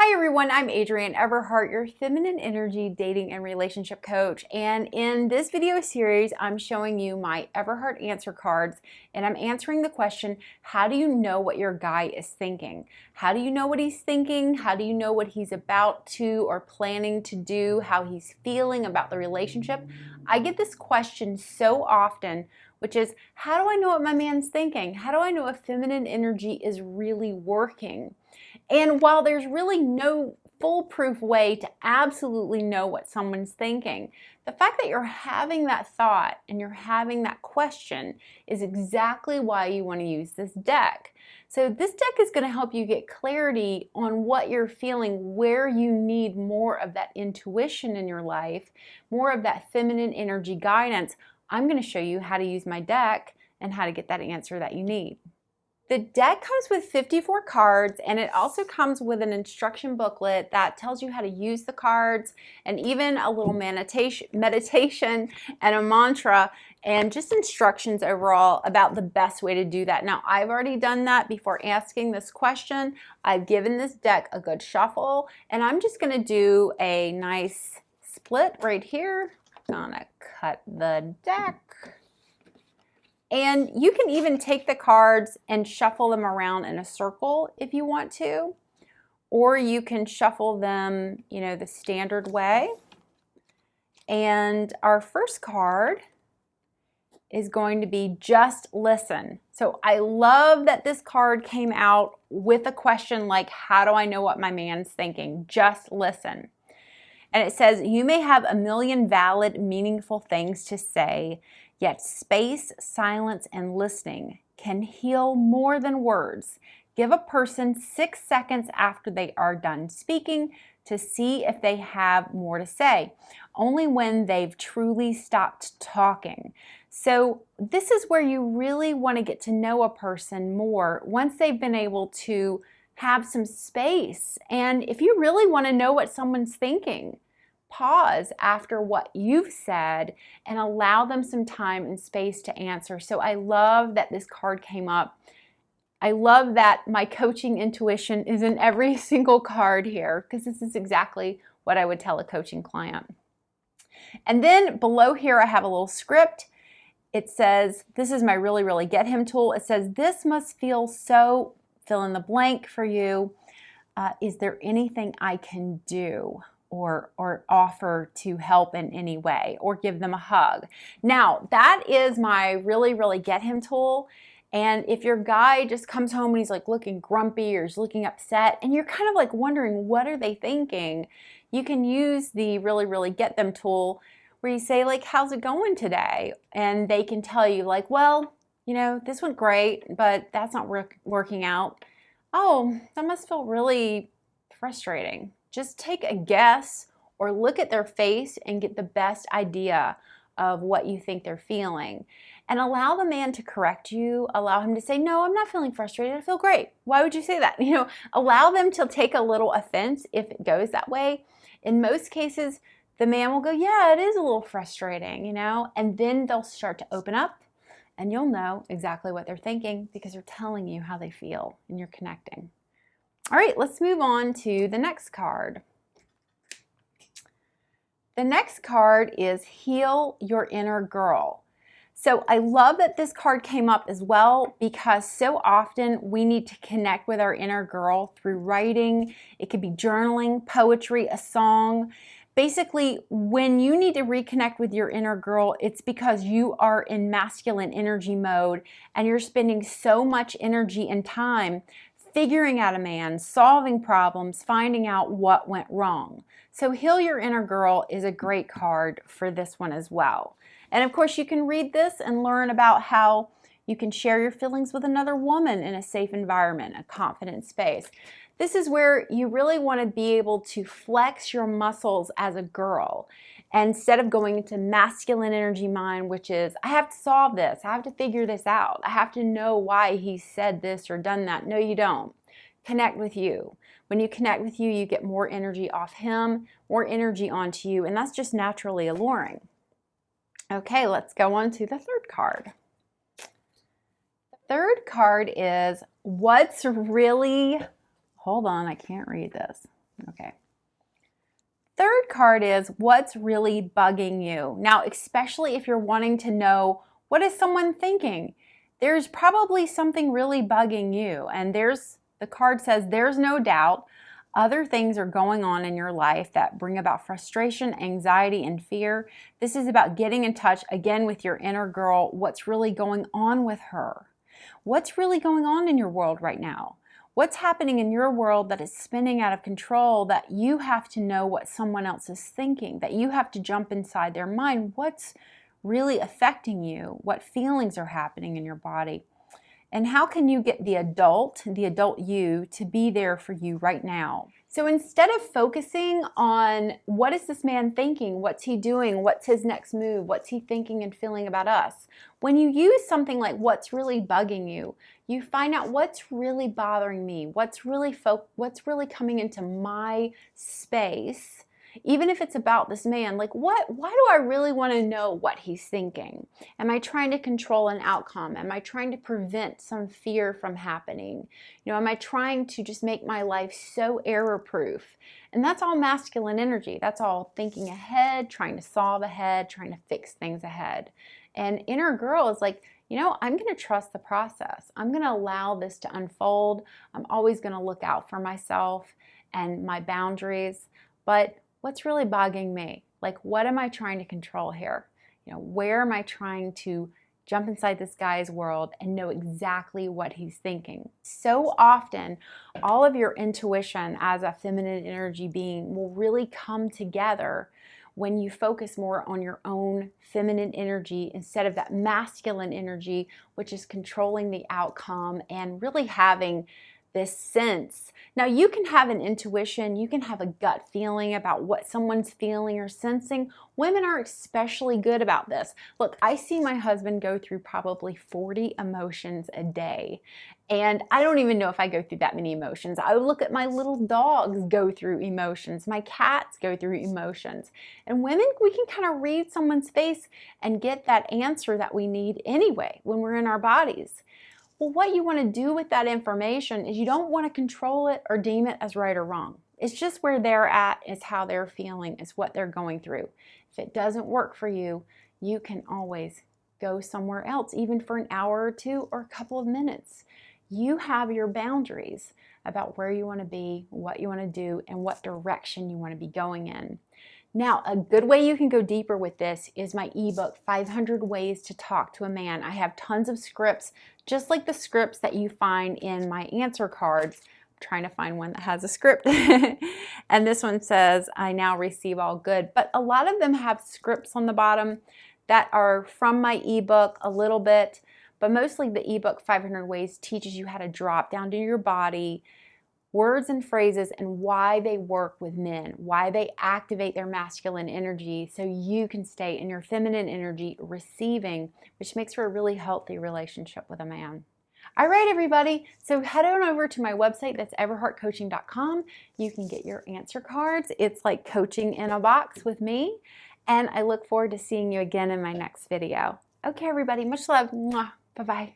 Hi everyone, I'm Adrienne Everheart, your feminine energy dating and relationship coach. And in this video series, I'm showing you my Everheart answer cards, and I'm answering the question, how do you know what your guy is thinking? How do you know what he's thinking? How do you know what he's about to or planning to do, how he's feeling about the relationship? I get this question so often, which is, how do I know what my man's thinking? How do I know if feminine energy is really working? And while there's really no foolproof way to absolutely know what someone's thinking, the fact that you're having that thought and you're having that question is exactly why you want to use this deck. So this deck is going to help you get clarity on what you're feeling, where you need more of that intuition in your life, more of that feminine energy guidance. I'm going to show you how to use my deck and how to get that answer that you need. The deck comes with 54 cards, and it also comes with an instruction booklet that tells you how to use the cards, and even a little meditation and a mantra, and just instructions overall about the best way to do that. Now, I've already done that before asking this question. I've given this deck a good shuffle, and I'm just going to do a nice split right here. I'm going to cut the deck. And you can even take the cards and shuffle them around in a circle if you want to, or you can shuffle them, the standard way. And our first card is going to be just listen. So I love that this card came out with a question like, how do I know what my man's thinking? Just listen. And it says, you may have a million valid, meaningful things to say, yet space, silence, and listening can heal more than words. Give a person 6 seconds after they are done speaking to see if they have more to say, only when they've truly stopped talking. So this is where you really want to get to know a person more once they've been able to have some space. And if you really want to know what someone's thinking, pause after what you've said and allow them some time and space to answer. So I love that this card came up. I love that my coaching intuition is in every single card here, because this is exactly what I would tell a coaching client. And then below here, I have a little script. It says, this is my really get him tool. It says, this must feel so fill in the blank for you. Is there anything I can do or offer to help in any way, or give them a hug? Now, that is my really get him tool. And if your guy just comes home and he's like looking grumpy or he's looking upset, and you're kind of like wondering, what are they thinking? You can use the really get them tool where you say like, how's it going today? And they can tell you like, well, this went great, but that's not working out. Oh, that must feel really frustrating. Just take a guess or look at their face and get the best idea of what you think they're feeling. And allow the man to correct you. Allow him to say, no, I'm not feeling frustrated. I feel great. Why would you say that? Allow them to take a little offense if it goes that way. In most cases, the man will go, yeah, it is a little frustrating, and then they'll start to open up, and you'll know exactly what they're thinking because they're telling you how they feel and you're connecting. All right, let's move on to the next card. The next card is Heal Your Inner Girl. So I love that this card came up as well, because so often we need to connect with our inner girl through writing. It could be journaling, poetry, a song. Basically, when you need to reconnect with your inner girl, it's because you are in masculine energy mode and you're spending so much energy and time figuring out a man, solving problems, finding out what went wrong. So Heal Your Inner Girl is a great card for this one as well. And of course, you can read this and learn about how you can share your feelings with another woman in a safe environment, a confident space. This is where you really want to be able to flex your muscles as a girl. And instead of going into masculine energy mind, which is, I have to solve this, I have to figure this out, I have to know why he said this or done that. No, you don't. Connect with you. When you connect with you, you get more energy off him, more energy onto you, and that's just naturally alluring. Okay, let's go on to the third card. The third card is what's really, hold on, I can't read this. Okay. Third card is what's really bugging you. Now, especially if you're wanting to know what is someone thinking, there's probably something really bugging you. And the card says there's no doubt other things are going on in your life that bring about frustration, anxiety, and fear. This is about getting in touch again with your inner girl. What's really going on with her? What's really going on in your world right now? What's happening in your world that is spinning out of control, that you have to know what someone else is thinking, that you have to jump inside their mind? What's really affecting you? What feelings are happening in your body? And how can you get the adult you, to be there for you right now? So instead of focusing on what is this man thinking, what's he doing, what's his next move, what's he thinking and feeling about us, when you use something like what's really bugging you, you find out what's really bothering me, what's really coming into my space. Even if it's about this man, like why do I really want to know what he's thinking? Am I trying to control an outcome? Am I trying to prevent some fear from happening? Am I trying to just make my life so error-proof? And that's all masculine energy. That's all thinking ahead, trying to solve ahead, trying to fix things ahead. And inner girl is like, I'm going to trust the process. I'm going to allow this to unfold. I'm always going to look out for myself and my boundaries. But what's really bugging me? Like, what am I trying to control here? Where am I trying to jump inside this guy's world and know exactly what he's thinking? So often, all of your intuition as a feminine energy being will really come together when you focus more on your own feminine energy instead of that masculine energy, which is controlling the outcome and really having this sense. Now, you can have an intuition, you can have a gut feeling about what someone's feeling or sensing. Women are especially good about this. Look, I see my husband go through probably 40 emotions a day, and I don't even know if I go through that many emotions. I look at my little dogs go through emotions, my cats go through emotions. And women, we can kind of read someone's face and get that answer that we need anyway when we're in our bodies. Well, what you want to do with that information is you don't want to control it or deem it as right or wrong. It's just where they're at, is how they're feeling, is what they're going through. If it doesn't work for you, you can always go somewhere else, even for an hour or two or a couple of minutes. You have your boundaries about where you want to be, what you want to do, and what direction you want to be going in. Now, a good way you can go deeper with this is my ebook, 500 Ways to Talk to a Man. I have tons of scripts, just like the scripts that you find in my answer cards. I'm trying to find one that has a script. And this one says, I now receive all good. But a lot of them have scripts on the bottom that are from my ebook a little bit. But mostly the ebook, 500 Ways, teaches you how to drop down to your body, words and phrases, and why they work with men, why they activate their masculine energy so you can stay in your feminine energy receiving, which makes for a really healthy relationship with a man. All right, everybody, so head on over to my website. That's everheartcoaching.com. You can get your answer cards. It's like coaching in a box with me, and I look forward to seeing you again in my next video. Okay, everybody, much love. Mwah. Bye-bye.